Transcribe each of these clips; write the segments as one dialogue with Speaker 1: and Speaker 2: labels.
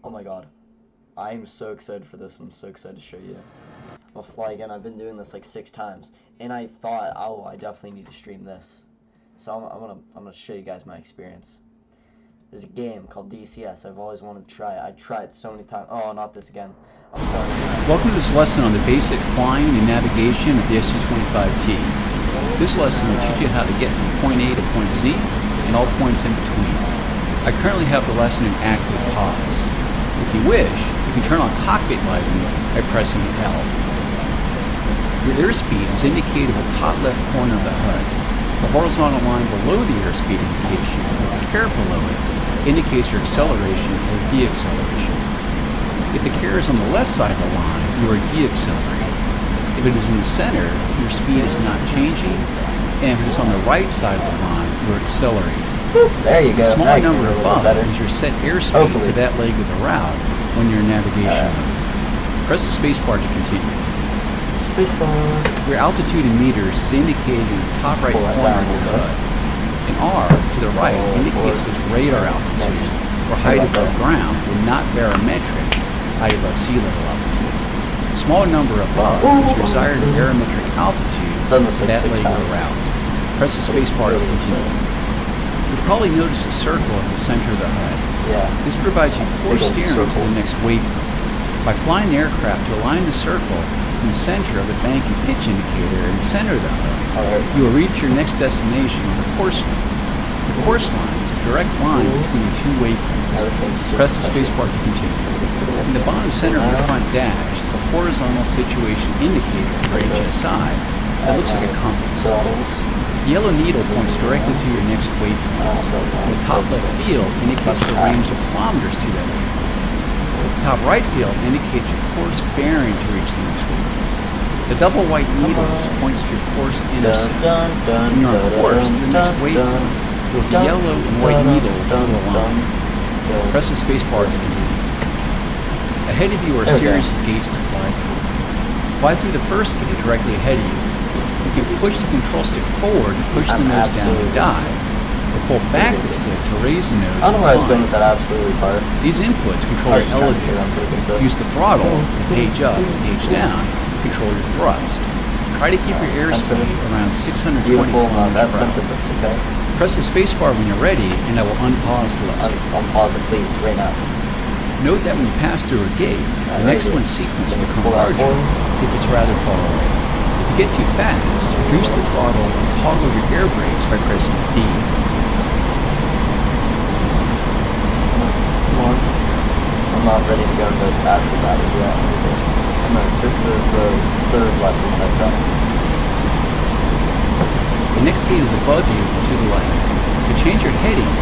Speaker 1: Oh my god. I'm so excited for this, and I'm so excited to show you. I'll fly again. I've been doing this like 6 times, and I thought, oh, I definitely need to stream this. So I'm gonna show you guys my experience. There's a game called DCS. I've always wanted to try it. I tried so many times. Oh, not this again. I'm sorry.
Speaker 2: Welcome to this lesson on the basic flying and navigation of the SU-25T. This lesson will teach you how to get from point A to point Z and all points in between. I currently have the lesson in active pause. If you wish, you can turn on cockpit lighting by pressing L. Your airspeed is indicated in the top left corner of the HUD. The horizontal line below the airspeed indication, with the caret below it, indicates your acceleration or deacceleration. If the caret is on the left side of the line, you are deaccelerating. If it is in the center, your speed is not changing, and if it is on the right side of the line, you are accelerating.
Speaker 1: There you go.
Speaker 2: The small number above
Speaker 1: better.
Speaker 2: is your set airspeed for that leg of the route when you're in navigation mode. Press the spacebar to continue.
Speaker 1: Spacebar.
Speaker 2: Your altitude in meters is indicated in the top right corner of your HUD. And R to the right indicates its radar altitude, or height above ground, and not barometric, height above sea level altitude. The small number above is your desired barometric altitude for that leg of the route. Press the spacebar to continue. You'll probably notice a circle in the center of the HUD.
Speaker 1: Yeah.
Speaker 2: This provides you poor steering to the next waypoint. By flying the aircraft to align the circle in the center of the bank and pitch indicator in the center of the HUD, you will reach your next destination on the course line. The course line is a direct line between the two waypoints. Press the spacebar to continue. In the bottom center of your front dash is a horizontal situation indicator for HSI that looks like a compass. The yellow needle points directly to your next waypoint. The top left field indicates the range of kilometers to that waypoint. The top right field indicates your course bearing to reach the next waypoint. The double white needles points to your course intercept. When you're on course to the next waypoint, with the yellow and white needles on the line. Press the spacebar to continue. Ahead of you are a series of gates to fly through. Fly through the first gate directly ahead of you. You can push the control stick forward to push the nose down to dive, or pull back the stick to raise the nose
Speaker 1: I don't know why I was going
Speaker 2: and
Speaker 1: with that absolutely part.
Speaker 2: These inputs control your elevator. Use the throttle to page up and page down to control your thrust. Try to keep your airspeed around 620
Speaker 1: Beautiful.
Speaker 2: kilometers
Speaker 1: That's
Speaker 2: per hour.
Speaker 1: that's okay.
Speaker 2: Press the spacebar when you're ready, and I will unpause the lesson.
Speaker 1: Unpause it, please, right now.
Speaker 2: Note that when you pass through a gate, the next one's sequence will become
Speaker 1: Pull that
Speaker 2: larger
Speaker 1: forward.
Speaker 2: if it's rather far away. If you get too fast, reduce the throttle and toggle your air brakes by pressing D.
Speaker 1: Come on. I'm not ready to go into after that as well. This is the third lesson that I've done.
Speaker 2: The next gate is above you to the left. To change your heading,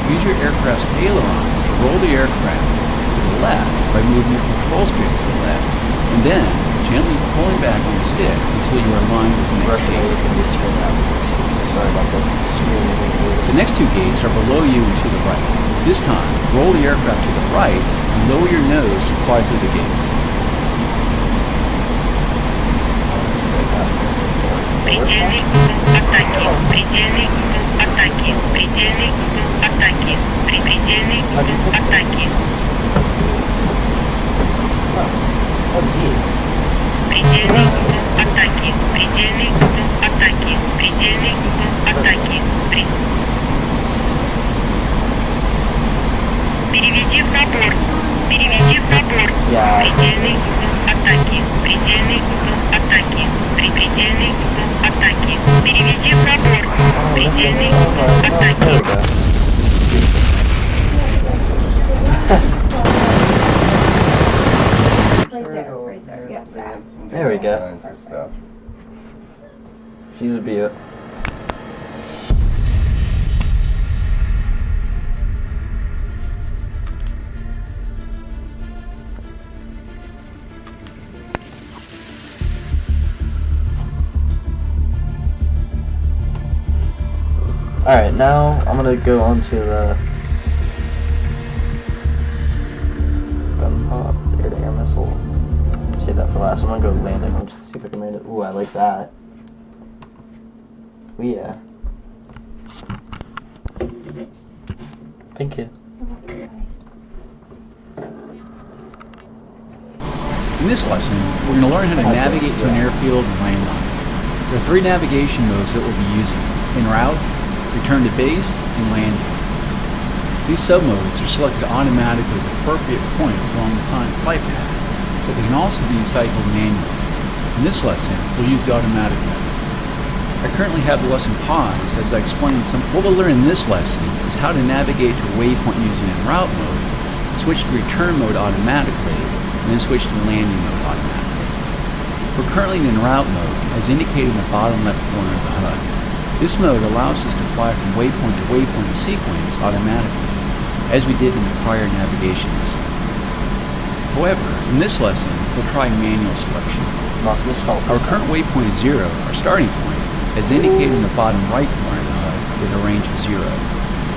Speaker 2: use your aircraft's ailerons to roll the aircraft to the left by moving your control stick to the left, and then gently pulling back on the stick until you are aligned with the next
Speaker 1: Russian
Speaker 2: gate.
Speaker 1: is going to be screaming out. So sorry about that.
Speaker 2: The next two gates are below you and to the right. This time, roll the aircraft to the right and lower your nose to fly through the gates.
Speaker 3: Предельный угол атаки, предельный угол атаки, предельный угол атаки, предельный угол атаки,
Speaker 1: Oh, geez.
Speaker 3: предельный угол атаки, предельный угол атаки, предельный угол атаки. Переведи в набор, переведи в набор. Предельный угол атаки, предельный угол атаки, предельный угол атаки. Переведи в набор, предельный угол атаки.
Speaker 4: Right there, yeah.
Speaker 1: There we go. She's a beaut. Alright, now I'm gonna go on to the gun pods, air-to-air missile. Save that for last. I'm gonna go landing. Let's see if I can land it. Ooh, I like that. Ooh, yeah. Thank you.
Speaker 2: In this lesson, we're going to learn how to navigate to an airfield and land on it. There are 3 navigation modes that we'll be using: en route, return to base, and landing. These submodes are selected automatically at appropriate points along the assigned flight path, but they can also be cycled manually. In this lesson, we'll use the automatic mode. I currently have the lesson paused as I explain what we'll learn in this lesson is how to navigate to a waypoint using en route mode, switch to return mode automatically, and then switch to landing mode automatically. We're currently in en route mode, as indicated in the bottom left corner of the HUD. This mode allows us to fly from waypoint to waypoint in sequence automatically, as we did in the prior navigation lesson. However, in this lesson, we'll try manual selection. Our current waypoint is 0, our starting point, as indicated in the bottom right corner of the HUD with a range of 0.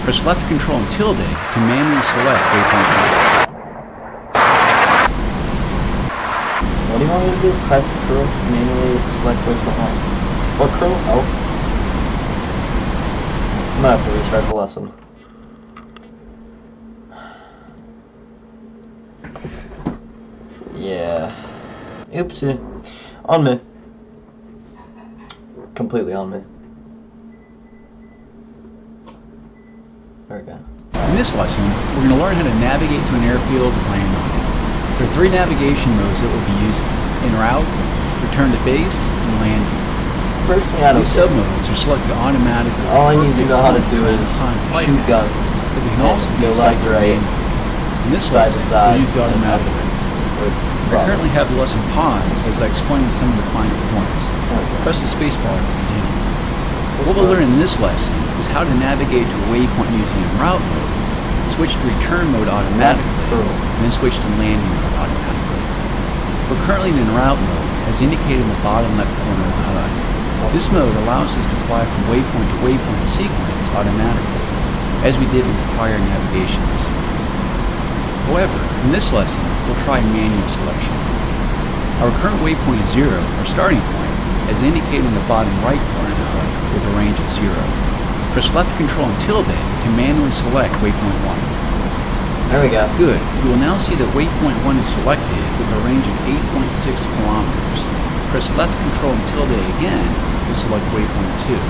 Speaker 2: Press left control and tilde to manually select waypoint 1.
Speaker 1: What do you want me to do? Press curl to manually select waypoint 1. What curl? Oh. I'm gonna have to restart the lesson. Yeah. Oopsie. On me. Completely on me. There we go.
Speaker 2: In this lesson, we're going to learn how to navigate to an airfield and land on it. There are 3 navigation modes that we'll be using: en route, return to base, and landing.
Speaker 1: Personally, I don't
Speaker 2: These submodes are selected automatically.
Speaker 1: All I need to know how to do is shoot guns.
Speaker 2: But they can also be
Speaker 1: go left, right.
Speaker 2: In this lesson, we'll use the automatic mode. I currently have the lesson paused as I explain some of the finer points. Press the spacebar to continue. What we'll learn in this lesson is how to navigate to a waypoint using en route mode, switch to return mode automatically, and then switch to landing mode automatically. We're currently in en route mode, as indicated in the bottom left corner of the HUD. This mode allows us to fly from waypoint to waypoint in sequence automatically, as we did in the prior navigation lesson. However, in this lesson, we'll try manual selection. Our current waypoint is 0, our starting point, as indicated in the bottom right corner of the HUD with a range of 0. Press left control and tilde to manually select waypoint 1.
Speaker 1: There we go.
Speaker 2: Good. You will now see that waypoint 1 is selected with a range of 8.6 kilometers. Press left control and tilde again to select waypoint 2.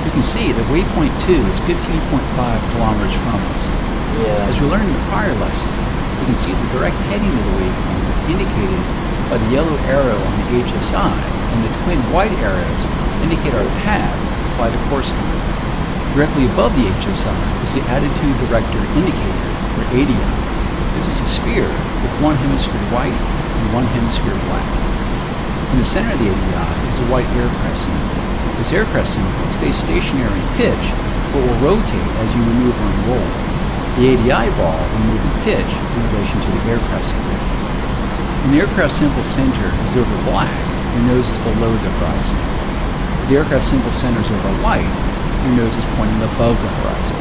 Speaker 2: You can see that waypoint 2 is 15.5 kilometers from us.
Speaker 1: Yeah.
Speaker 2: As we learned in the prior lesson, we can see the direct heading of the waypoint is indicated by the yellow arrow on the HSI, and the twin white arrows indicate our path to fly the course line. Directly above the HSI is the attitude director indicator, or ADI. This is a sphere with one hemisphere white and one hemisphere black. In the center of the ADI is a white aircraft symbol. This aircraft symbol stays stationary in pitch, but will rotate as you maneuver and roll. The ADI ball will move in pitch in relation to the aircraft symbol. When the aircraft symbol center is over black, your nose is below the horizon. If the aircraft symbol center is over white, your nose is pointing above the horizon.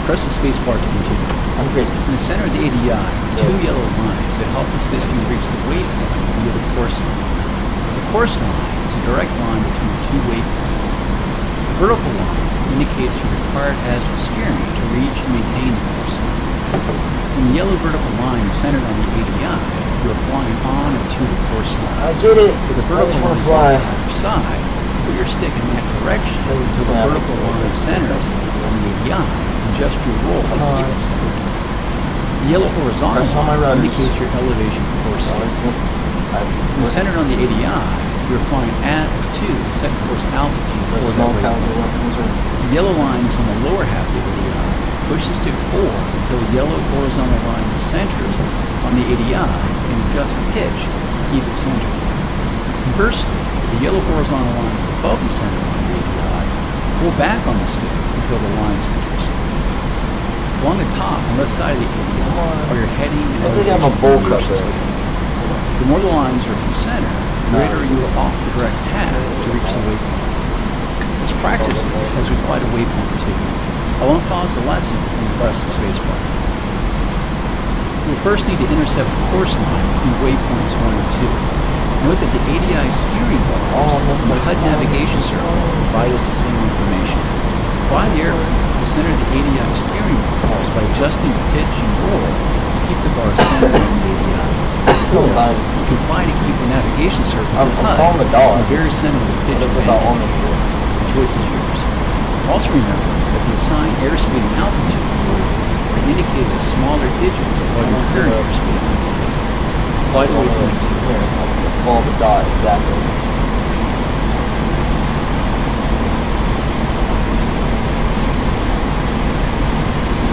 Speaker 2: Press the spacebar to continue. In the center of the ADI are 2 yellow lines that help assist you reach the waypoint via the course line. The course line is a direct line between 2 waypoints. The vertical line indicates your required azimuth steering to reach and maintain the course line. When the yellow vertical line is centered on the ADI, you are flying on or to the course line.
Speaker 1: I get it.
Speaker 2: With the vertical line on either side, put your stick in that direction until the vertical line centers on the ADI and adjust your roll to keep it centered. The yellow horizontal line indicates your elevation course line. When centered on the ADI, you are flying at or to the set course altitude for that waypoint. The yellow line is on the lower half of the ADI. Push the stick forward until the yellow horizontal line centers on the ADI and adjust pitch to keep it centered. Conversely, if the yellow horizontal line is above the center line of the ADI, pull back on the stick until the line centers. Along the top and left side of the ADI are your heading and elevation signals. The more the lines are from center, the greater you are off the direct path to reach the waypoint. Let's practice this as we fly to waypoint 2. I won't pause the lesson and press the spacebar. We'll first need to intercept the course line between waypoints 1 and 2. Note that the ADI steering bars and the HUD navigation circle provide us the same information. Fly the aircraft to center the ADI steering bars by adjusting the pitch and roll to keep the bars centered on the ADI. before, you can fly to keep the navigation circle
Speaker 1: I'm calling the dog.
Speaker 2: in the very center of the pitch
Speaker 1: What is
Speaker 2: bank.
Speaker 1: about on the
Speaker 2: The choice is yours. Also remember that the assigned airspeed and altitude field are indicated as smaller digits above your current airspeed and altitude. Fly to waypoint 2.
Speaker 1: Here, follow the dot, exactly.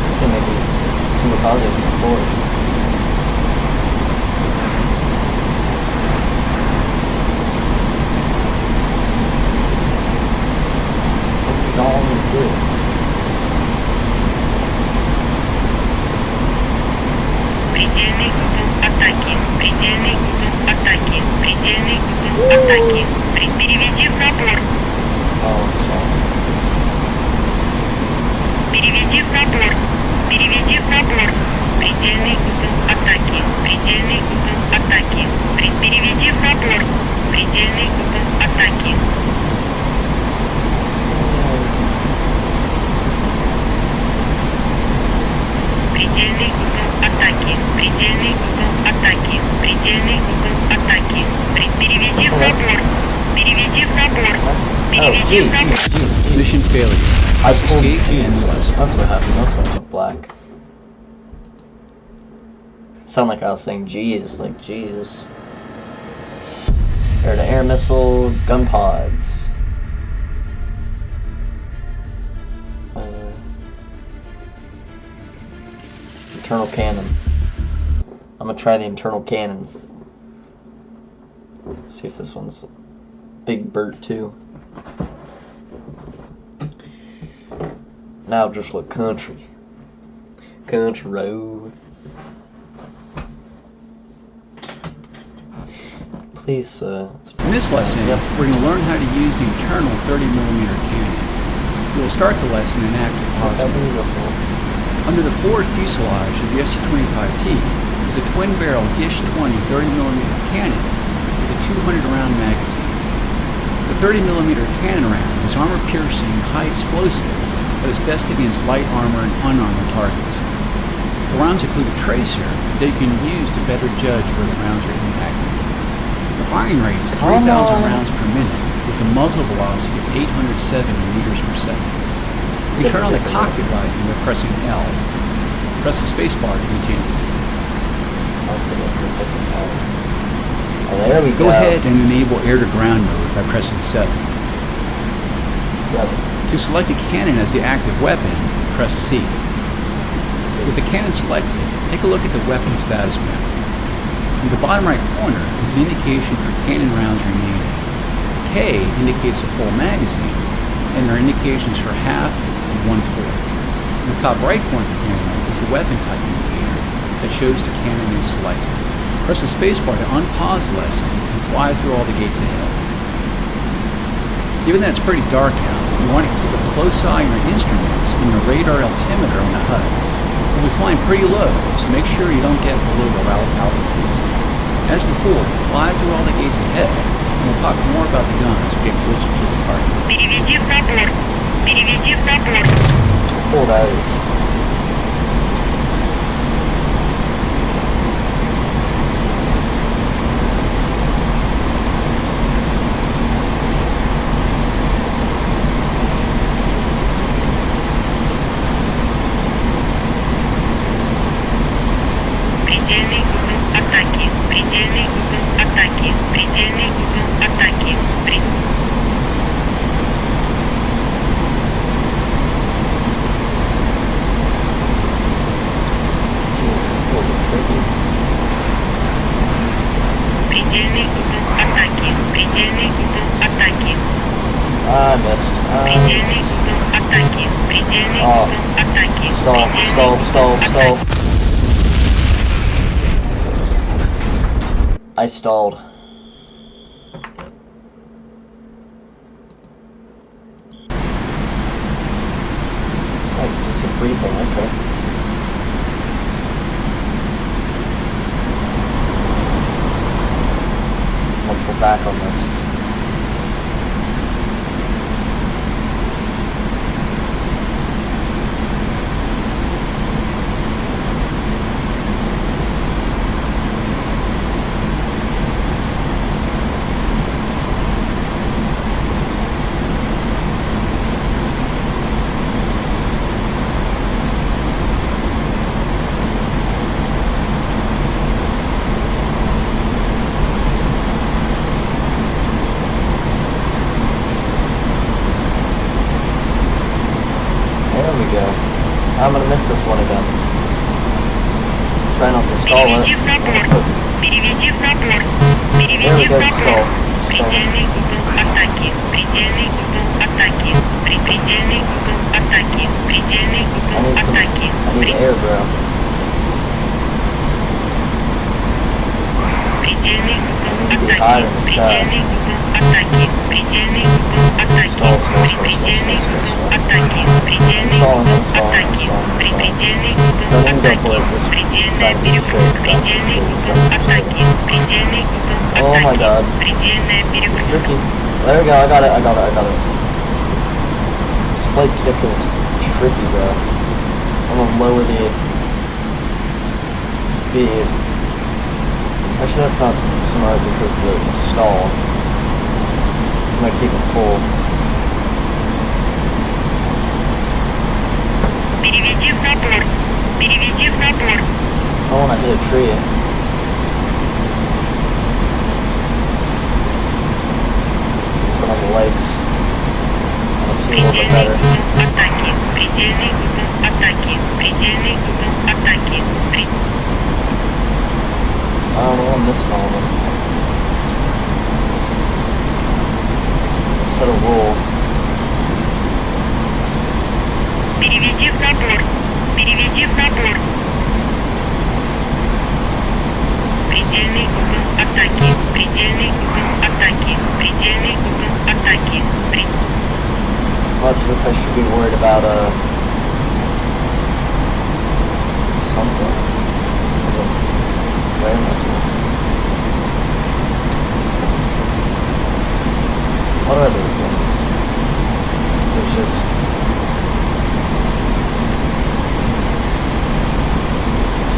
Speaker 1: It's gonna make me kamikaze from the floor. What's all I'm gonna do?
Speaker 3: Предельный угол атаки. Предельный угол атаки. Предельный угол атаки. Переведи в набор.
Speaker 1: Oh, it's fine.
Speaker 3: Переведи в набор. Переведи в набор. Предельный угол атаки. Предельный угол атаки. Переведи в набор. Предельный угол атаки. Предельный угол атаки. Предельный угол атаки. Предельный угол атаки. Переведи в набор. Переведи в набор. Переведи в набор.
Speaker 2: Mission failure.
Speaker 1: I
Speaker 2: Press
Speaker 1: pulled
Speaker 2: escape
Speaker 1: G.
Speaker 2: and end the lesson.
Speaker 1: That's what happened. That's why I went black. Sound like I was saying geez, like geez. Air-to-air missile, gun pods. Internal cannon. I'm gonna try the internal cannons. See if this one's Big Bert too. Now just look country. Country road. Please,
Speaker 2: In this lesson,
Speaker 1: Yep.
Speaker 2: we're going to learn how to use the internal 30mm cannon. We will start the lesson in active pause mode. Under the forward fuselage of the SU-25T is a twin-barrel Gish 20 30mm cannon with a 200-round magazine. The 30mm cannon round is armor-piercing, high-explosive, but is best against light armor and unarmored targets. The rounds include a tracer that you can use to better judge where the rounds are impacting. The firing rate is 3,000 rounds per minute with a muzzle velocity of 870 meters per second. We turn on the cockpit lighting by pressing L. Press the spacebar to continue.
Speaker 1: Oh, there we go.
Speaker 2: Go ahead and enable air-to-ground mode by pressing 7. To select a cannon as the active weapon, press C. With the cannon selected, take a look at the weapon status map. In the bottom right corner is the indication for cannon rounds remaining. K indicates a full magazine, and there are indications for half and 1/4. In the top right corner of the cannon is a weapon type indicator that shows the cannon is selected. Press the spacebar to unpause the lesson and fly through all the gates ahead. Given that it's pretty dark out, you want to keep a close eye on your instruments and your radar altimeter on the HUD. We'll be flying pretty low, so make sure you don't get below the altitudes. As before, fly through all the gates ahead, and we'll talk more about the guns as we get closer to the target.
Speaker 3: Переведи в набор. Переведи в набор.
Speaker 1: Oh, that is.
Speaker 3: Предельный угол атаки. Предельный угол атаки. Предельный угол атаки. Предельный угол атаки. Предельный угол атаки.
Speaker 1: I missed.
Speaker 3: Предельный угол атаки. Предельный угол атаки.
Speaker 1: Stall. I stalled. I just hit breathing, okay. I'll pull back on this. trying not to stall it.
Speaker 3: Переведи в набор. Переведи в набор. Предельный угол атаки. Предельный угол атаки. Предельный угол атаки. Предельный угол атаки.
Speaker 1: Air, bro.
Speaker 3: Предельный угол атаки. Предельный угол атаки. Предельный угол атаки. Предельный угол атаки. Предельный угол атаки. Предельный угол атаки. Предельная перегрузка. Предельный угол атаки. Предельный угол
Speaker 1: Oh my
Speaker 3: атаки.
Speaker 1: god.
Speaker 3: Предельная перегрузка.
Speaker 1: Tricky. There we go, I got it. This flight stick is tricky, bro. I'm gonna lower the speed. Actually, that's not smart because of the stall. So I'm gonna keep it full.
Speaker 3: Переведи в набор. Переведи в набор.
Speaker 1: I wanna hit a tree. Put on the lights. I wanna see a little bit
Speaker 3: Предельный
Speaker 1: better.
Speaker 3: угол атаки. Предельный угол атаки. Предельный угол атаки.
Speaker 1: I don't know, I'm misfalling. Set a rule.
Speaker 3: Переведи в набор. Переведи в набор. Предельный угол атаки. Предельный угол атаки. Предельный угол атаки.
Speaker 1: Not sure if I should be worried about something. Where am I seeing? What are those things? There's just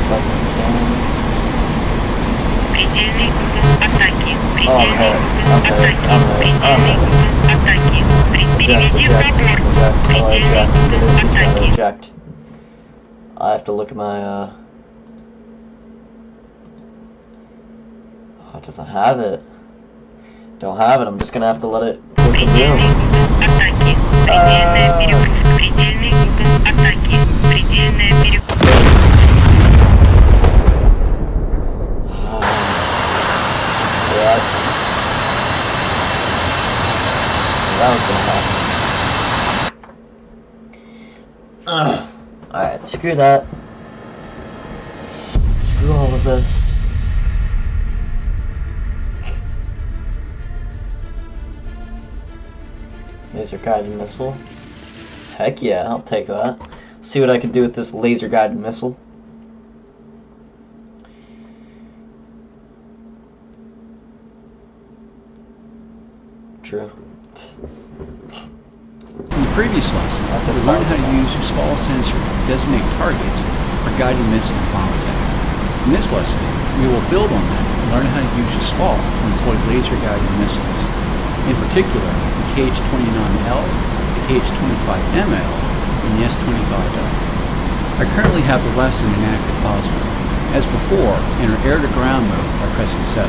Speaker 1: like cannons.
Speaker 3: Предельный угол атаки. Предельный угол
Speaker 1: Okay,
Speaker 3: атаки. Предельный угол атаки. Переведи в набор. Предельный угол атаки.
Speaker 1: Eject. I have to look at my Oh, it doesn't have it. Don't have it. I'm just gonna have to let it go to
Speaker 3: Предельный
Speaker 1: room.
Speaker 3: угол атаки. Предельная перегрузка. Предельный угол атаки. Предельная перегрузка.
Speaker 1: Yeah. That was gonna happen. Alright, screw that. Screw all of this. Laser guided missile. Heck yeah, I'll take that. See what I can do with this laser guided missile. True.
Speaker 2: In the previous lesson, we learned how to use your small sensor to designate targets for guided missile and bomb attack. In this lesson, we will build on that and learn how to use your SWAL to employ laser-guided missiles. In particular, the KH-29L, the KH-25ML, and the S-25L. I currently have the lesson in active pause mode. As before, enter air-to-ground mode by pressing 7.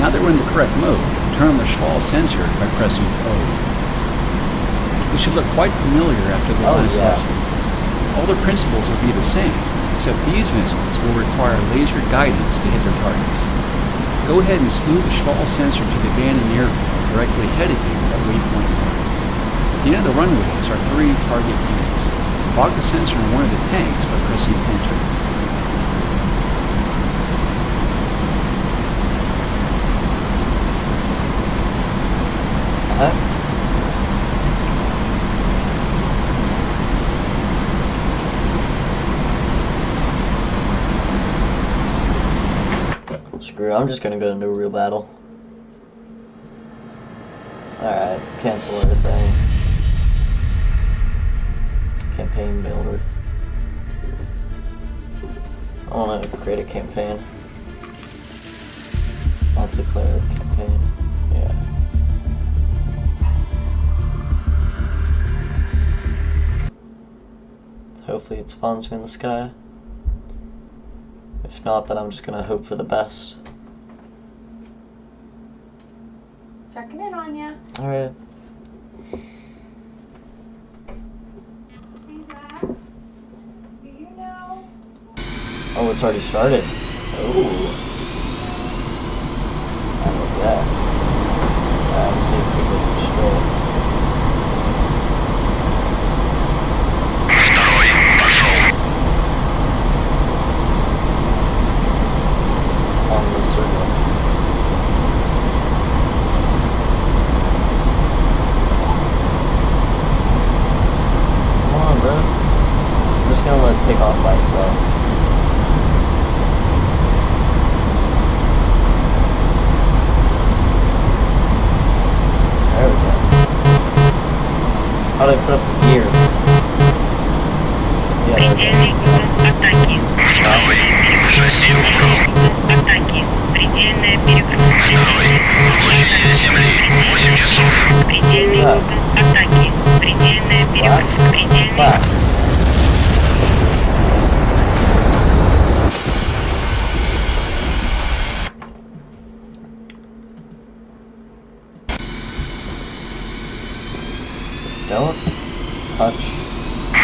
Speaker 2: Now that we're in the correct mode, turn on the SWAL sensor by pressing O. This should look quite familiar after the last lesson. All the principles will be the same, except these missiles will require laser guidance to hit their targets. Go ahead and slew the SWAL sensor to the abandoned airfield directly ahead of you at waypoint 1. At the end of the runways are 3 target units. Lock the sensor in one of the tanks by pressing Enter.
Speaker 1: Screw it, I'm just gonna go into a real battle. Alright, cancel everything. Campaign builder. I wanna create a campaign. I'll declare a campaign. Yeah. Hopefully it spawns me in the sky. If not, then I'm just gonna hope for the best.
Speaker 4: Checking in on ya.
Speaker 1: Alright.
Speaker 4: Hey, Zach. Do you know
Speaker 1: Oh, it's already started. Oh. I love that. I just need to keep it straight. On the circle. Come on, bro. I'm just gonna let it take off by itself. There we go. How do I put up the gear? Yeah,
Speaker 3: Предельный угол атаки. Атаки. Предельная перегрузка. Предельный угол атаки. Предельная перегрузка. Предельный.
Speaker 1: Don't touch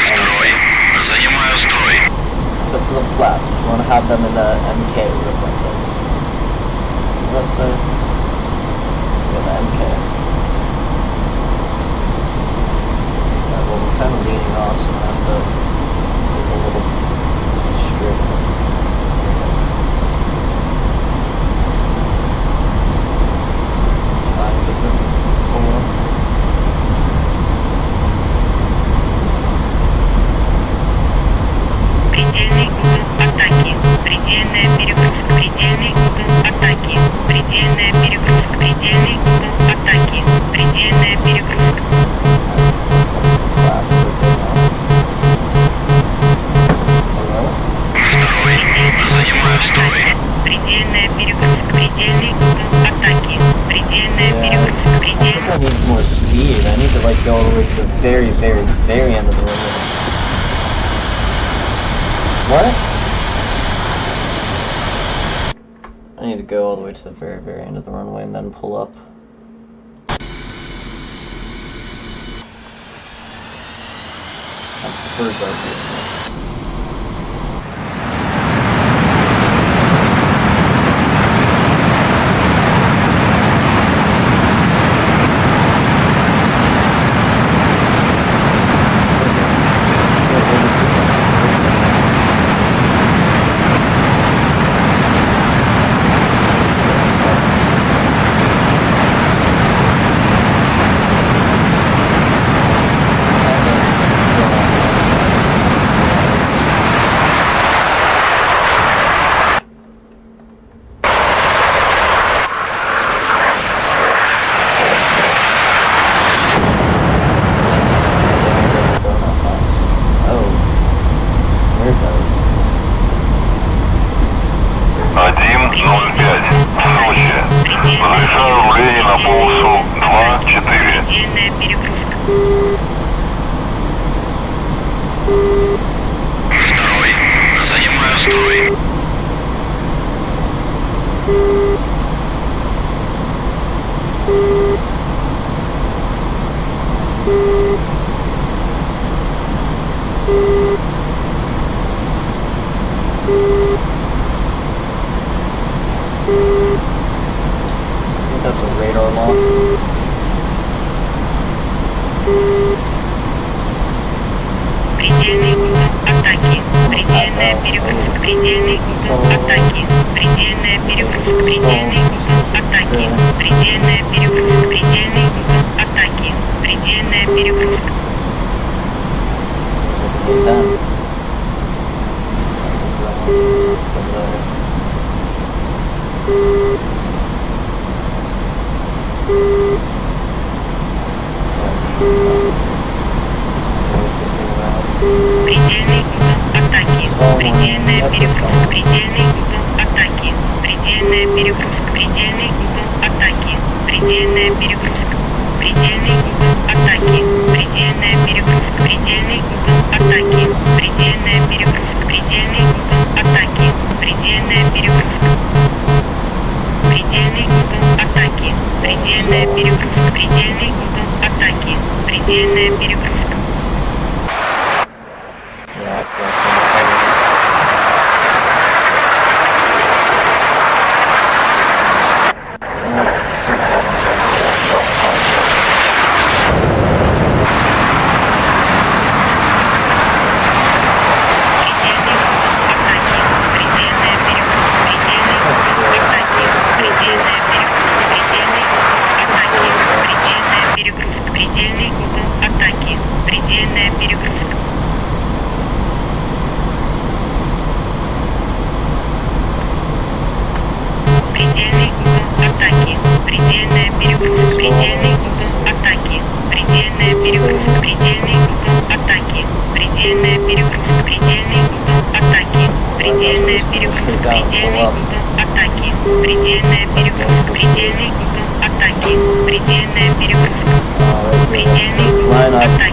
Speaker 5: Строй. Занимаю строй.
Speaker 1: except for the flaps. You want to have them in the MK references. What does that say? Yeah, the MK. Yeah, well, we're kind of leaning off, so I'm going to have to move a little straight. Try to get this pull up.
Speaker 3: Предельный угол атаки. Предельная перегрузка. Предельный угол атаки. Предельная перегрузка. Предельный угол атаки. Предельная перегрузка.
Speaker 5: Строй. Занимаю строй.
Speaker 3: Предельная перегрузка. Предельный угол атаки. Предельная перегрузка.
Speaker 1: I think I need more speed. I need to like go all the way to the very, very, very end of the runway. What? I need to go all the way to the very, very end of the runway and then pull up. I prefer dark.
Speaker 3: Предельная перегрузка.
Speaker 5: Строй. Занимаю строй.
Speaker 1: I think that's a radar lock.
Speaker 3: Предельный угол атаки. Предельная перегрузка. Предельный угол атаки. Предельная перегрузка. Предельный угол атаки. Предельная перегрузка. Предельный угол атаки. Предельная перегрузка.
Speaker 1: Seems like a new 10. It's over there.
Speaker 3: Предельный угол атаки. Предельная перегрузка. Предельный угол атаки. Предельная перегрузка. Предельный угол атаки. Предельная перегрузка. Предельный угол атаки. Предельная перегрузка. Предельный угол атаки. Предельная перегрузка. Предельный угол атаки. Предельная перегрузка. Предельный угол атаки. Предельная перегрузка. Предельный угол атаки. Предельная перегрузка.
Speaker 1: Yeah,
Speaker 3: перегрузка, предельный угол атаки, предельная перегрузка, предельный угол атаки, предельная перегрузка, предельный угол атаки, предельная перегрузка, предельный угол атаки, предельная перегрузка, предельный угол атаки, предельная перегрузка, предельный угол атаки, предельная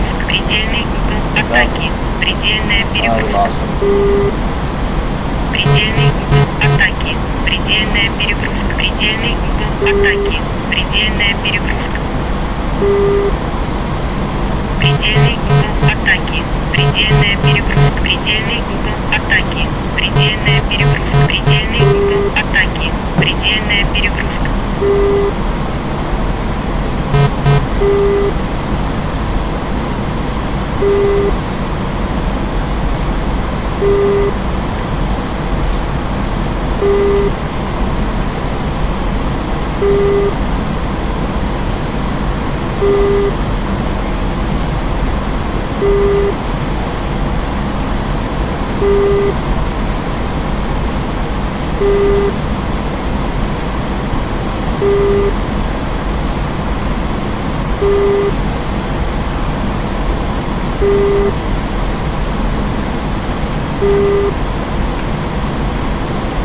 Speaker 3: перегрузка, предельный угол атаки, предельная перегрузка, предельный угол атаки, предельная перегрузка, предельный угол атаки, предельная перегрузка, предельный угол атаки, предельная перегрузка, предельный угол атаки, предельная перегрузка, предельный угол атаки, предельная перегрузка.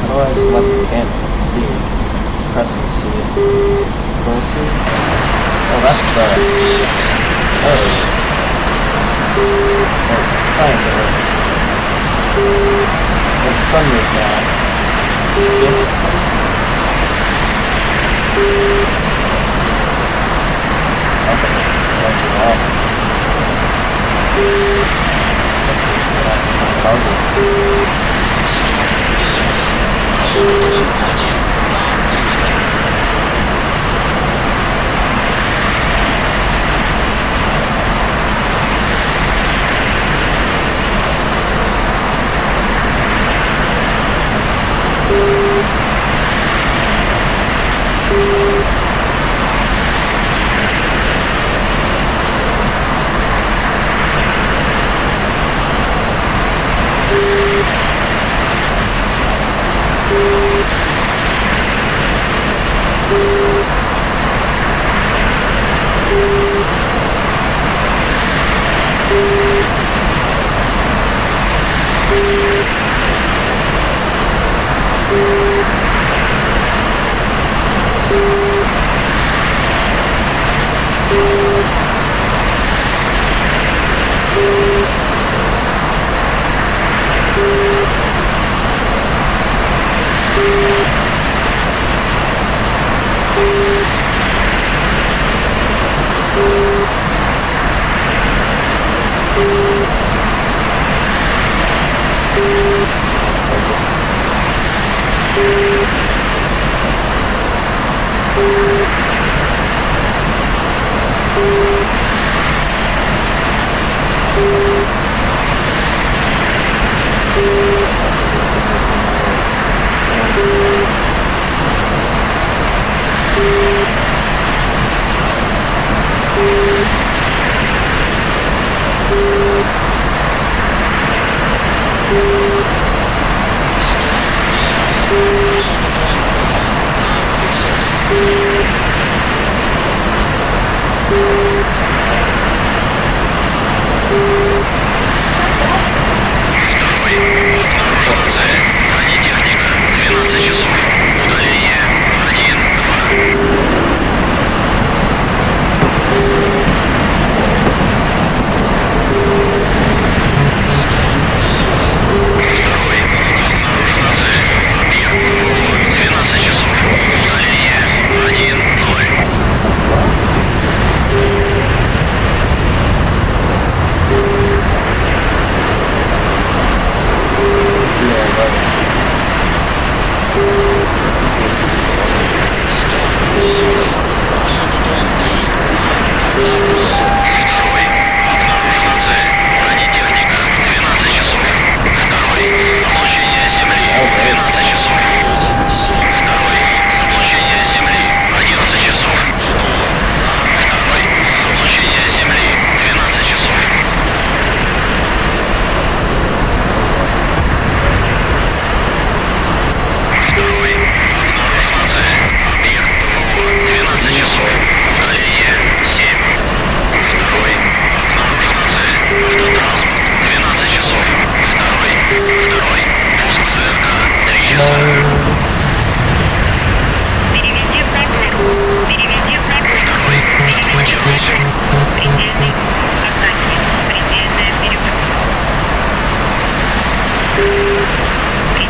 Speaker 1: How do I select the camera? Let's see. Pressing C. Control C. Oh, that's the... Oh. Triangle. Like sunroof now. See if it's sun? Okay. That's it off. That's a puzzle.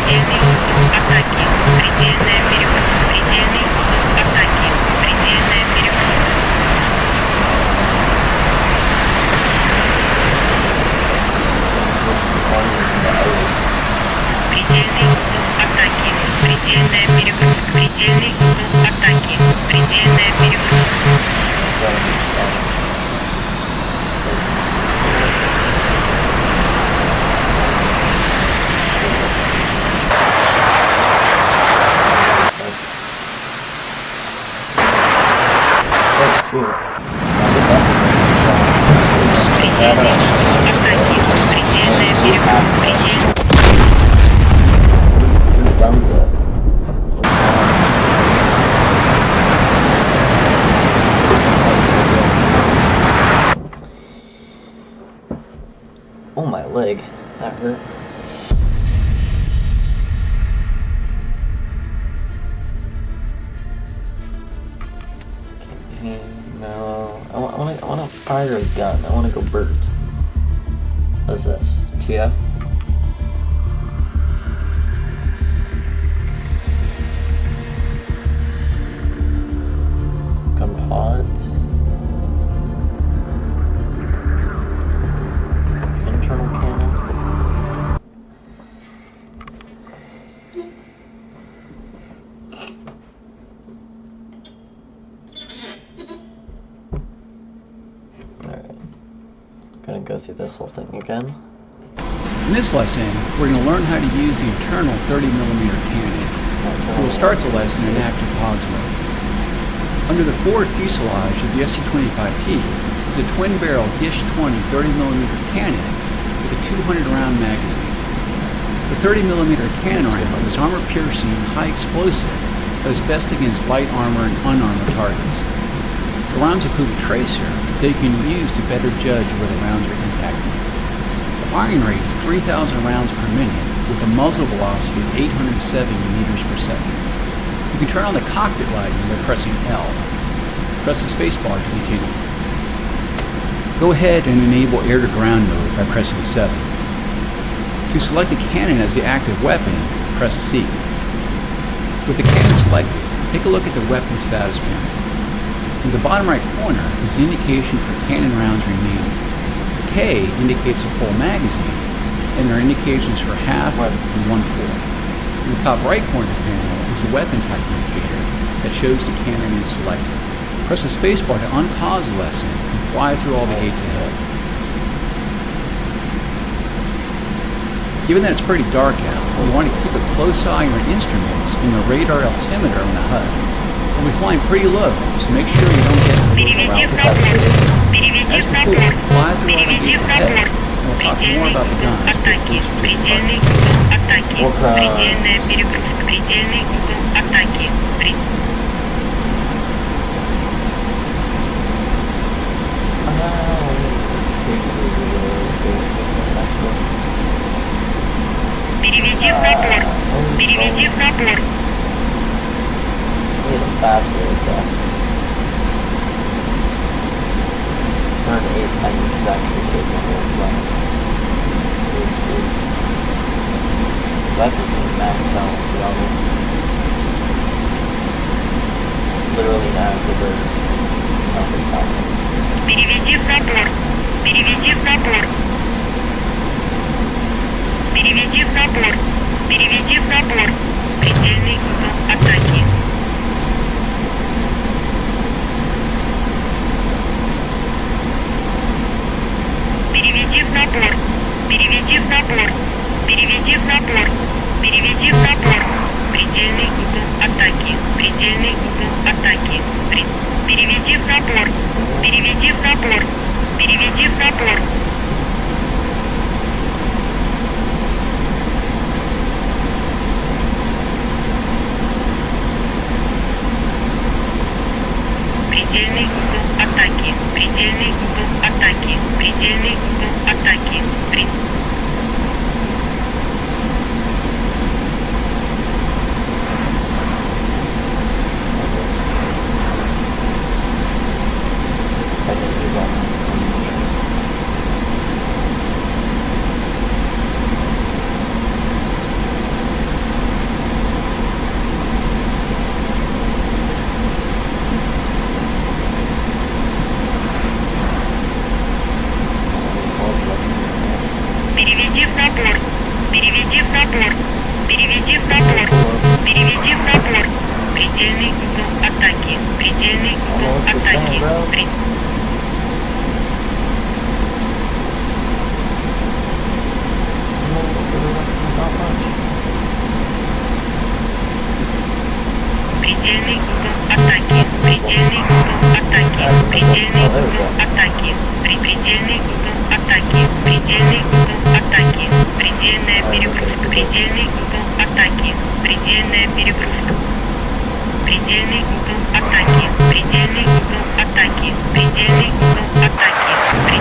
Speaker 3: Предельный угол атаки. Предельная перегрузка. Предельный угол атаки. Предельная перегрузка. Предельный угол атаки. Предельная перегрузка. Предельный угол атаки. Предельная перегрузка. Предельный угол атаки. Предельная перегрузка. Предельный.
Speaker 1: Who done it? Oh, my leg. That hurt. Campaign, no. I want to fire a gun. I want to go bird. What's this? 2F? Gun pods. Internal cannon. Alright. Gonna go through this whole thing again.
Speaker 2: In this lesson, we're going to learn how to use the internal 30mm cannon. We'll start the lesson in active pause mode. Under the forward fuselage of the SU-25T is a twin-barrel Gish 20 30mm cannon with a 200-round magazine. The 30mm cannon round is armor-piercing, high-explosive that is best against light armor and unarmored targets. The rounds include a tracer that you can use to better judge where the rounds are impacting. The firing rate is 3,000 rounds per minute with a muzzle velocity of 870 meters per second. You can turn on the cockpit lighting by pressing L. Press the spacebar to continue. Go ahead and enable air-to-ground mode by pressing 7. To select a cannon as the active weapon, press C. With the cannon selected, take a look at the weapon status panel. In the bottom right corner is the indication for cannon rounds remaining. K indicates a full magazine, and there are indications for half and 1/4. In the top right corner of the panel is a weapon type indicator that shows the cannon is selected. Press the spacebar to unpause the lesson and fly through all the gates ahead. Given that it's pretty dark out, you want to keep a close eye on your instruments and the radar altimeter on the HUD. We'll be flying pretty low, so make sure you don't get
Speaker 3: Переведи в
Speaker 2: around.
Speaker 3: набор. Переведи
Speaker 2: As
Speaker 3: в
Speaker 2: before,
Speaker 3: набор.
Speaker 2: fly through all the
Speaker 3: Переведи
Speaker 2: gates
Speaker 3: в
Speaker 2: ahead,
Speaker 3: набор.
Speaker 2: and we'll talk more
Speaker 3: Предельный
Speaker 2: about the
Speaker 3: угол
Speaker 2: guns.
Speaker 3: атаки. Предельный угол атаки. Предельная перегрузка. Предельный угол атаки. Переведи в набор. Переведи в набор.
Speaker 1: Need a faster attack. Not 810 is actually capable of flying. Sweet speeds. Like this thing maxed out with level. Literally now the birds. Nothing's happening.
Speaker 3: Переведи в набор. Переведи в набор. Переведи в набор. Переведи в набор. Предельный угол атаки. Переведи в набор. Переведи в набор. Переведи в набор. Переведи в набор. Предельный угол атаки. Предельный угол атаки. Переведи в набор. Переведи в набор. Переведи в набор. Предельный угол атаки. Предельный угол атаки. Предельный угол атаки.
Speaker 1: I think he's on.
Speaker 3: пробор. Переведи в пробор. Переведи в пробор. Переведи в пробор. Предельный угол атаки. Предельный угол атаки. Предельный угол атаки. Предельный угол атаки. Предельный угол атаки. Предельный угол атаки. Предельный угол атаки. Предельная перегрузка. Предельный угол атаки. Предельная перегрузка. Предельный угол атаки. Предельный угол атаки. Предельный угол атаки. Предельная перегрузка.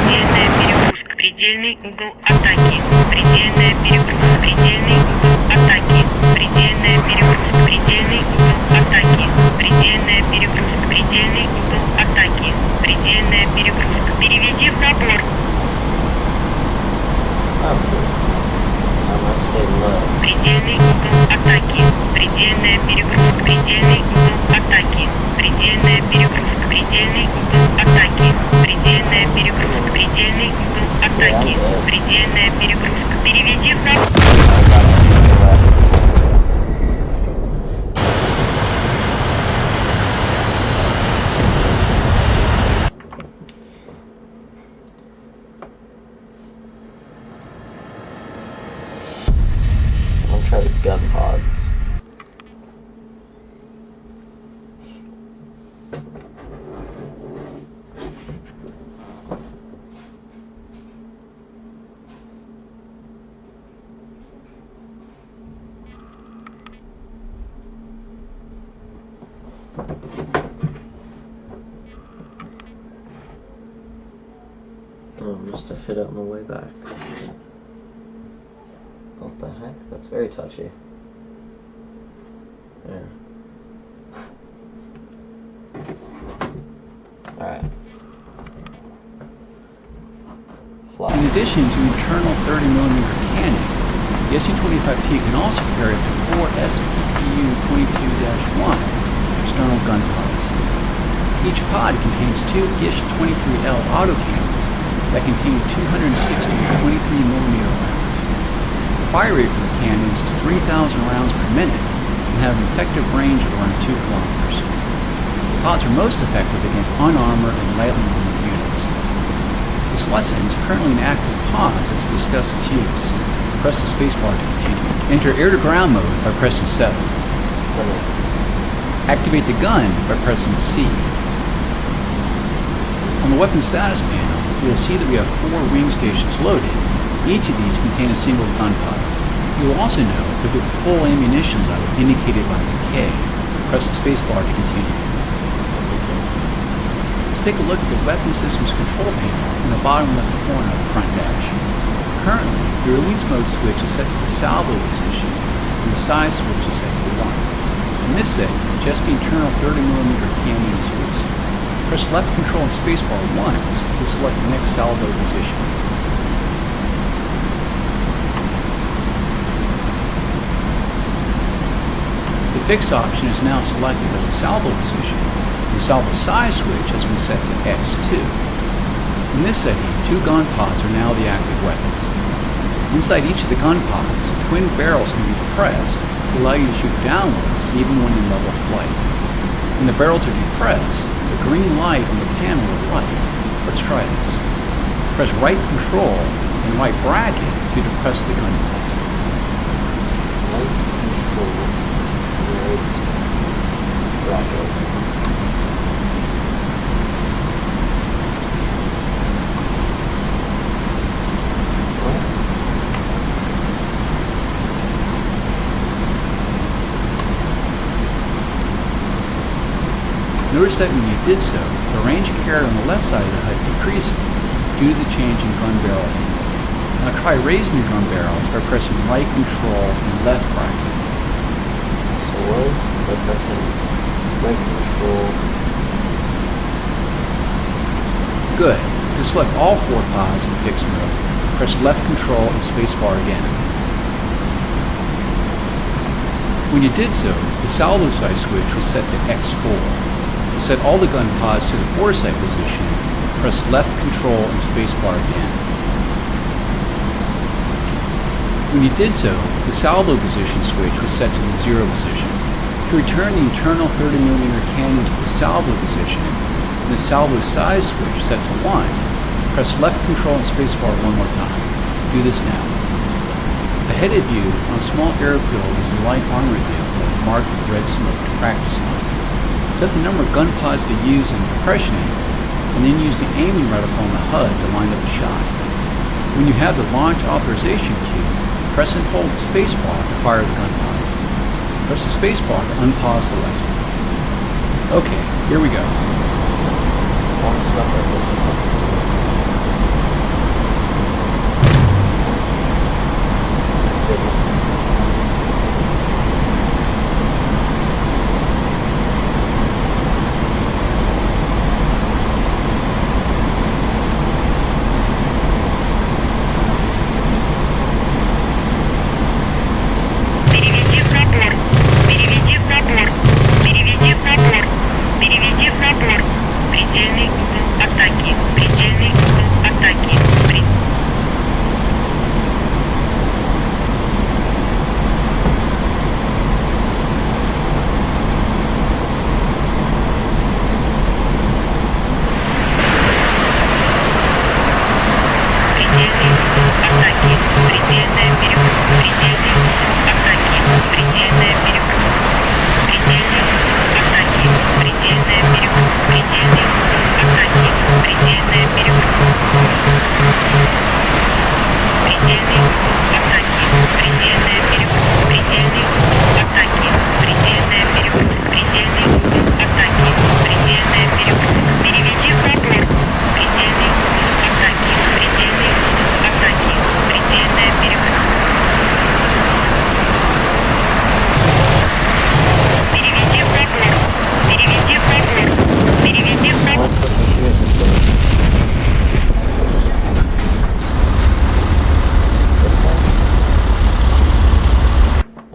Speaker 3: Предельный угол атаки. Предельная перегрузка. Предельный угол атаки. Предельная перегрузка. Предельный угол атаки. Предельная перегрузка. Предельный угол атаки. Предельная перегрузка. Переведи в пробор. Предельный угол атаки. Предельная перегрузка. Предельный угол атаки. Предельная перегрузка. Предельный угол атаки. Предельная перегрузка. Предельный угол атаки. Предельная перегрузка. Переведи в пробор.
Speaker 1: Try the gun pods. Just to hit it on the way back. What the heck? That's very touchy. Yeah. Alright. Fly.
Speaker 2: In addition to internal 30mm cannon, the SU-25P can also carry up to 4 SPPU-22-1 external gun pods. Each pod contains 2 GISH 23L autocannons that contain 260 23mm rounds. The fire rate for the cannons is 3,000 rounds per minute and have an effective range of around 2 kilometers. The pods are most effective against unarmored and lightly armored units. This lesson is currently in active pause as we discuss its use. Press the spacebar to continue. Enter air-to-ground mode by pressing 7. Activate the gun by pressing C. On the weapon status panel, you will see that we have 4 wing stations loaded. Each of these contain a single gun pod. You will also know that we have a full ammunition level indicated by the K. Press the spacebar to continue. Let's take a look at the Weapon Systems control panel in the bottom left corner of the front dash. Currently, the release mode switch is set to the salvo position, and the size switch is set to 1. In this setting, just the internal 30mm cannon is used. Press left control and spacebar once to select the next salvo position. The fix option is now selected as the salvo position. The salvo size switch has been set to X2. In this setting, 2 gun pods are now the active weapons. Inside each of the gun pods, twin barrels can be depressed to allow you to shoot downwards even when in level flight. When the barrels are depressed, the green light on the panel will light. Let's try this. Press right control and right bracket to depress the gun pods.
Speaker 1: Right control, right bracket.
Speaker 2: Notice that when you did so, the range carried on the left side of the HUD decreases due to the change in gun barrel angle. Now try raising the gun barrels by pressing right control and left bracket.
Speaker 1: So what? By pressing right control.
Speaker 2: Good. To select all 4 pods in fixed mode, press left control and spacebar again. When you did so, the salvo size switch was set to X4. To set all the gun pods to the foresight position, press left control and spacebar again. When you did so, the salvo position switch was set to the 0 position. To return the internal 30mm cannon to the salvo position, and the salvo size switch set to 1, press left control and spacebar one more time. Do this now. Ahead of you, on a small airfield, is a light armored vehicle marked with red smoke to practice on. Set the number of gun pods to use in the compression angle, and then use the aiming reticle on the HUD to line up the shot. When you have the launch authorization cue, press and hold the spacebar to fire the gun pods. Press the spacebar to unpause the lesson. Okay, here we go.
Speaker 3: Предельный угол атаки. Предельный угол атаки. Предельный угол атаки. Предельная перегрузка. Предельный угол атаки. Предельная перегрузка. Предельный угол атаки. Предельная перегрузка. Предельный угол атаки. Предельная перегрузка. Предельный угол атаки. Предельная перегрузка. Предельный угол атаки. Предельная перегрузка. Предельный угол атаки. Предельная перегрузка. Переведи в пробор. Предельный угол атаки. Предельный угол атаки. Предельная перегрузка. Переведи в пробор. Переведи в пробор. Переведи в пробор.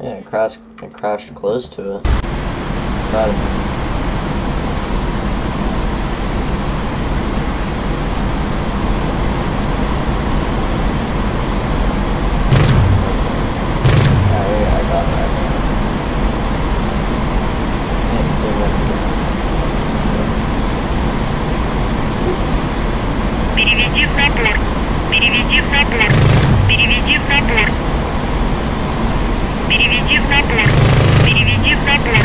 Speaker 1: Yeah, it crashed close to it. Got it.
Speaker 3: Переведи в пробор. Переведи в пробор. Переведи в пробор. Переведи в пробор. Переведи в пробор.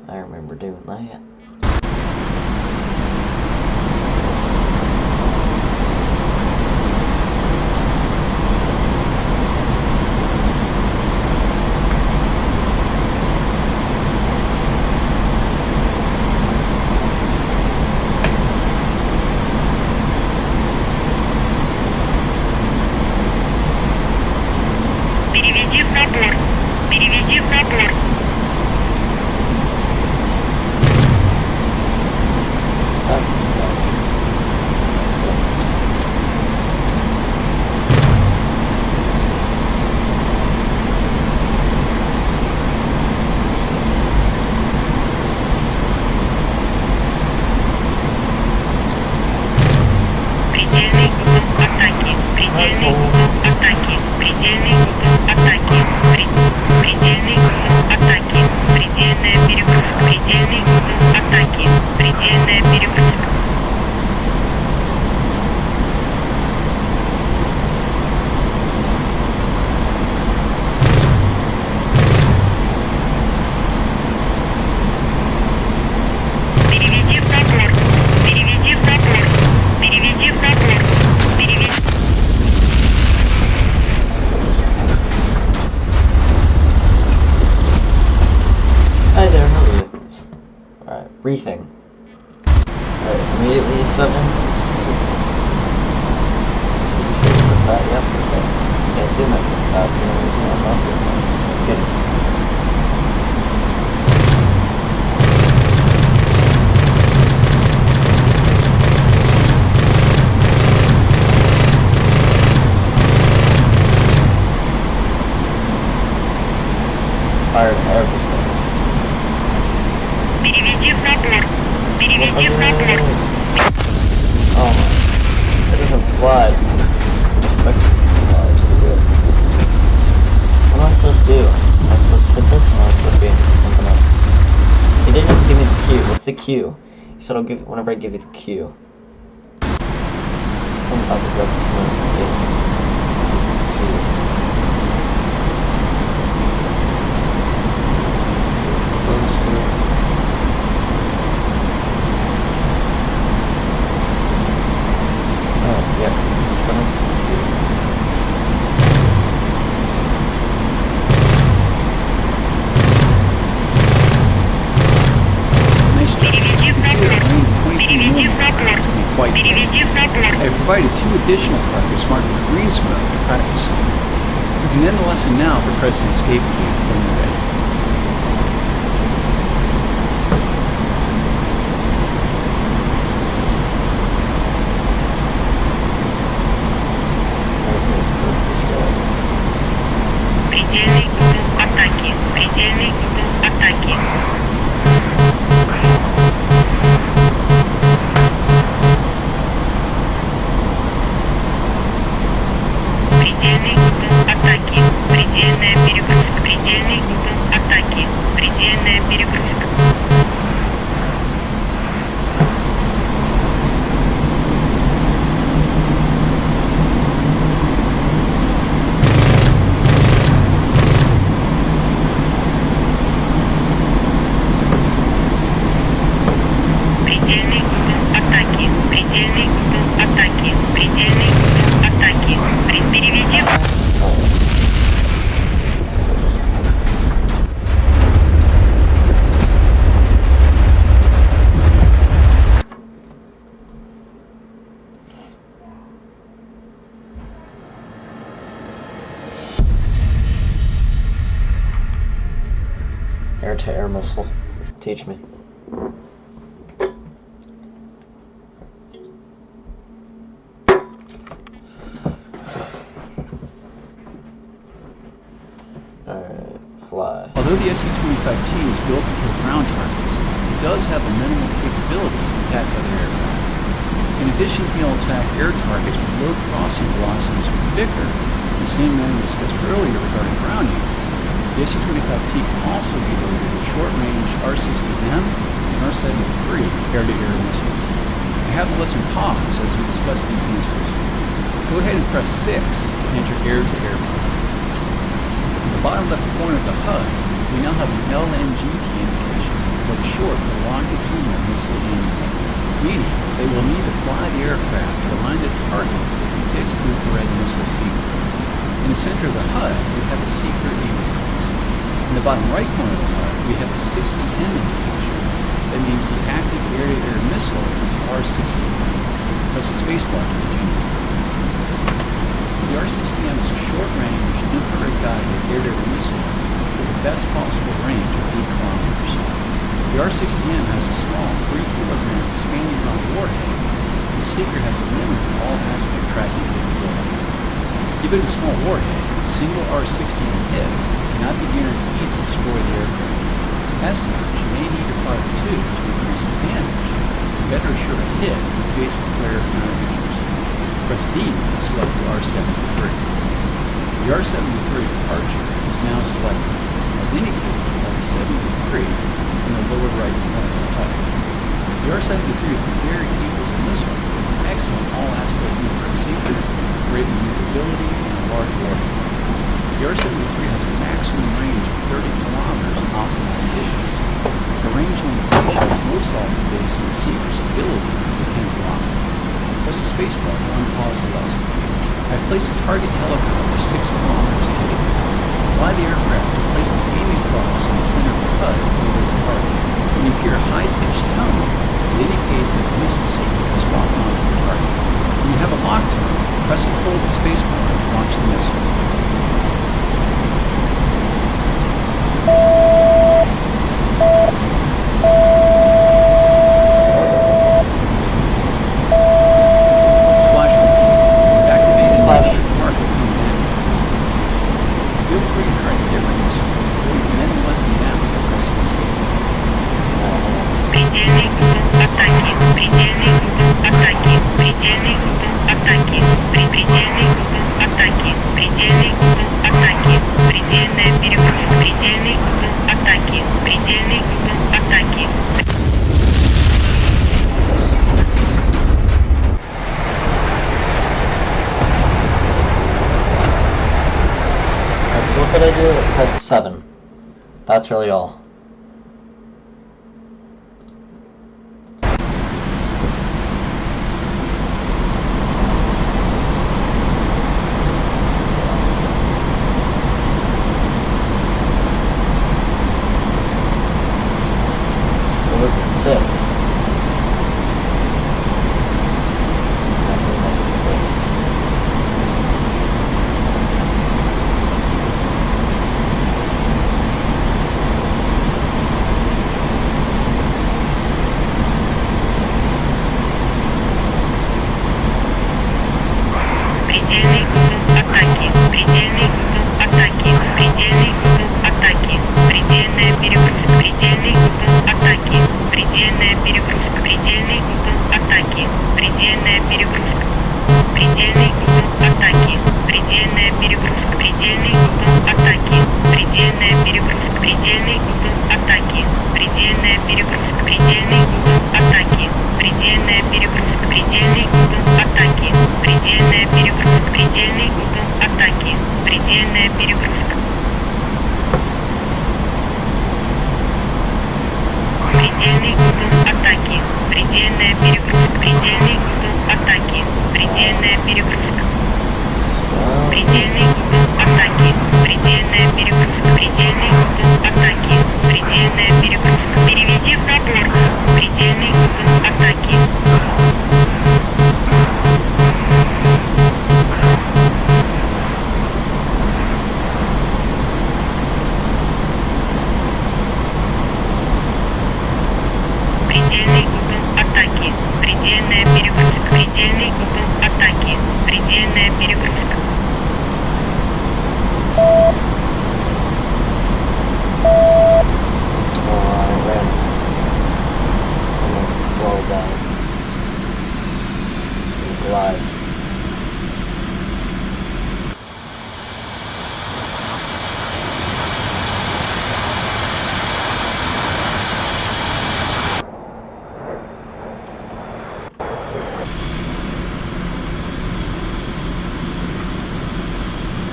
Speaker 1: I remember doing that.
Speaker 3: Переведи в пробор. Переведи в пробор.
Speaker 1: That sucks.
Speaker 3: Предельный угол атаки. Предельный угол атаки. Предельный угол атаки. Предельный угол атаки. Предельная перегрузка. Предельный угол атаки. Предельная перегрузка. Переведи в пробор. Переведи в пробор. Переведи в пробор. Переведи.
Speaker 1: Hi there, how are you? Alright, briefing. Alright, immediately 7. Let's see. So you should put that, yep, okay. Can't zoom it. That's the only reason I'm not doing that. So get it. Fired everything.
Speaker 3: Переведи в пробор. Переведи в пробор.
Speaker 1: Oh my Q. He said I'll give whenever I give you the Q. Something about the red smoke.
Speaker 2: I provided 2 additional targets marked with green smoke to practice on. You can end the lesson now for pressing escape key when you're ready.
Speaker 3: Предельный угол атаки. Предельный угол атаки. Предельный угол атаки. Предельная перегрузка. Предельный угол атаки. Предельная перегрузка. Предельный угол атаки. Предельный угол атаки. Предельный угол атаки. Переведи.
Speaker 1: Air-to-air missile. Teach me. Fly.
Speaker 2: Although the SU-25T is built to kill ground targets, it does have a minimal capability to attack other aircraft. In addition, he'll attack air targets with low crossing velocities with Vickr, the same manner we discussed earlier regarding ground units. The SU-25T can also be loaded with short-range R-60M and R-73 air-to-air missiles. I have the lesson pause as we discuss these missiles. Go ahead and press 6 to enter air-to-air mode. Bottom left corner of the HUD, we now have an LNG key indication for the short for longitudinal missile aiming, meaning they will need to fly the aircraft to align the target with the fixed infrared missile seeker. In the center of the HUD, we have a seeker aiming device. In the bottom right corner of the HUD, we have a 60M indication. That means the active air-to-air missile is R-60M. Press the spacebar to continue. The R-60M is a short-range, infrared-guided air-to-air missile with the best possible range of 8 kilometers. The R-60M has a small 3-kilogram expanding ground warhead, and the Seeker has a limited all-aspect tracking capability. Given a small warhead, a single R-60M hit cannot be guaranteed to destroy the aircraft. As such, you may need to fire 2 to increase the damage, and better assure a hit in the face of flare countermeasures. Press D to select the R-73. The R-73 Archer is now selected, as indicated by the 73 in the lower right corner of the HUD. The R-73 is a very capable missile with an excellent all-aspect infrared seeker, great maneuverability, and a large warhead. The R-73 has a maximum range of 30 kilometers in optimal conditions. The range limitation is most often based on the seeker's ability to 10 kilometers. Press the spacebar to unpause the lesson. I've placed a target helicopter 6 kilometers ahead of you. Fly the aircraft to place the aiming cross in the center of the HUD over the target. When you hear a high-pitched tone, it indicates that the missile seeker has locked onto the target. When you have a lock tone, press and hold the spacebar to launch the missile.
Speaker 1: gotta do? Press 7. That's really all. What was it? 6. Definitely make it 6.
Speaker 3: Предельный угол атаки. Предельный угол атаки. Предельный угол атаки. Предельная перегрузка. Предельный угол атаки. Предельная перегрузка. Предельный угол атаки. Предельная перегрузка. Предельный угол атаки. Предельная перегрузка. Предельный угол атаки. Предельная перегрузка. Предельный угол атаки. Предельная перегрузка. Предельный угол атаки. Предельная перегрузка. Предельный угол атаки. Предельная перегрузка. Предельный угол атаки. Предельная перегрузка. Предельный угол атаки. Предельная перегрузка. Предельный угол атаки. Предельная перегрузка. Предельный угол атаки. Предельная перегрузка. Предельный угол атаки. Предельная перегрузка. Переведи в набор. Предельный угол атаки. Предельный угол атаки. Предельная перегрузка. Предельный угол атаки. Предельная перегрузка.
Speaker 1: Slow down. It's gonna glide.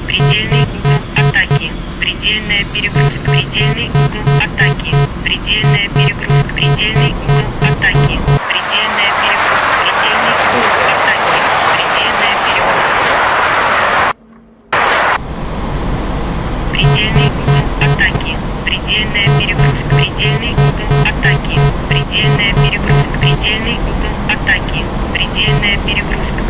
Speaker 3: Предельный угол атаки. Предельная перегрузка. Предельный угол атаки. Предельная перегрузка. Предельный угол атаки. Предельная перегрузка. Предельный угол атаки. Предельная перегрузка. Предельный угол атаки. Предельная перегрузка. Предельный угол атаки. Предельная перегрузка. Предельный угол атаки. Предельная перегрузка.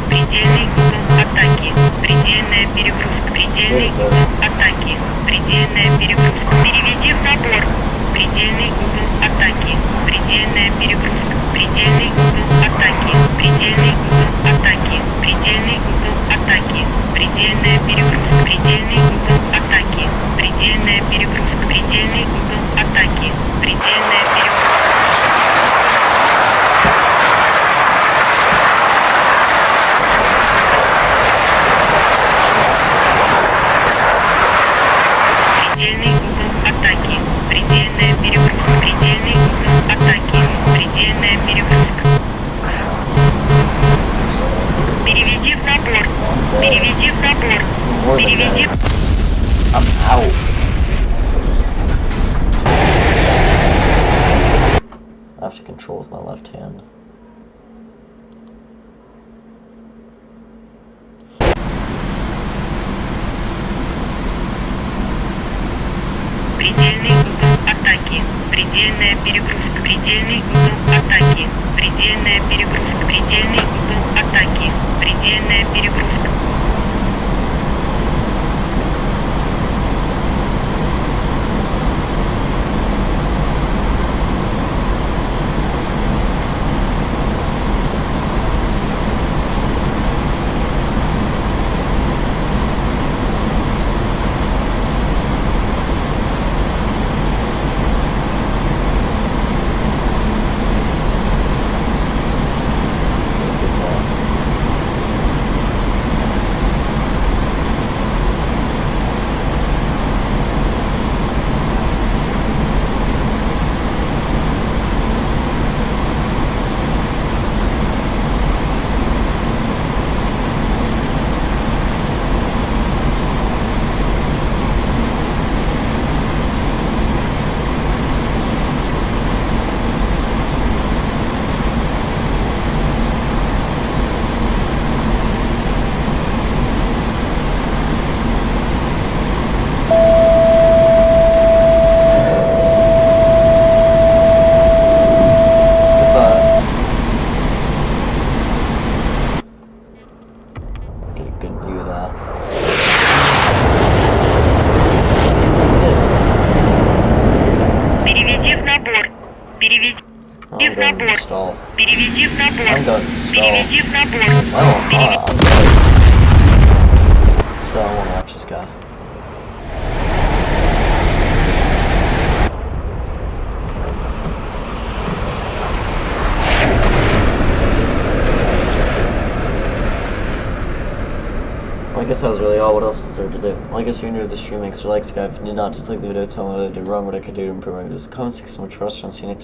Speaker 3: Предельный угол атаки. Предельная перегрузка. Предельный угол атаки. Предельная перегрузка. Переведи в набор. Предельный угол атаки. Предельная перегрузка. Предельный угол атаки. Предельный угол атаки. Предельный угол атаки. Предельная перегрузка. Предельный угол атаки. Предельная перегрузка. Предельный угол атаки. Предельная перегрузка. Предельный угол атаки. Предельная перегрузка. Предельный угол атаки. Предельная перегрузка. Переведи в набор. Переведи в набор. Переведи.
Speaker 1: I'm out. I have to control with my left hand.
Speaker 3: Предельный угол атаки. Предельная перегрузка. Предельный угол атаки. Предельная перегрузка. Предельный угол атаки. Предельная перегрузка. Переведи в набор.
Speaker 1: I'm done. So,
Speaker 3: Переведи в набор.
Speaker 1: well, I'm good. Still, I want to watch this guy. Well, I guess that was really all. What else is there to do? Well, I guess if you're new to the stream, make sure you like, subscribe. If you did not, just like the video, tell me what I did wrong, what I could do to improve my videos. Comment, 6 so much for us. I'll see you next time.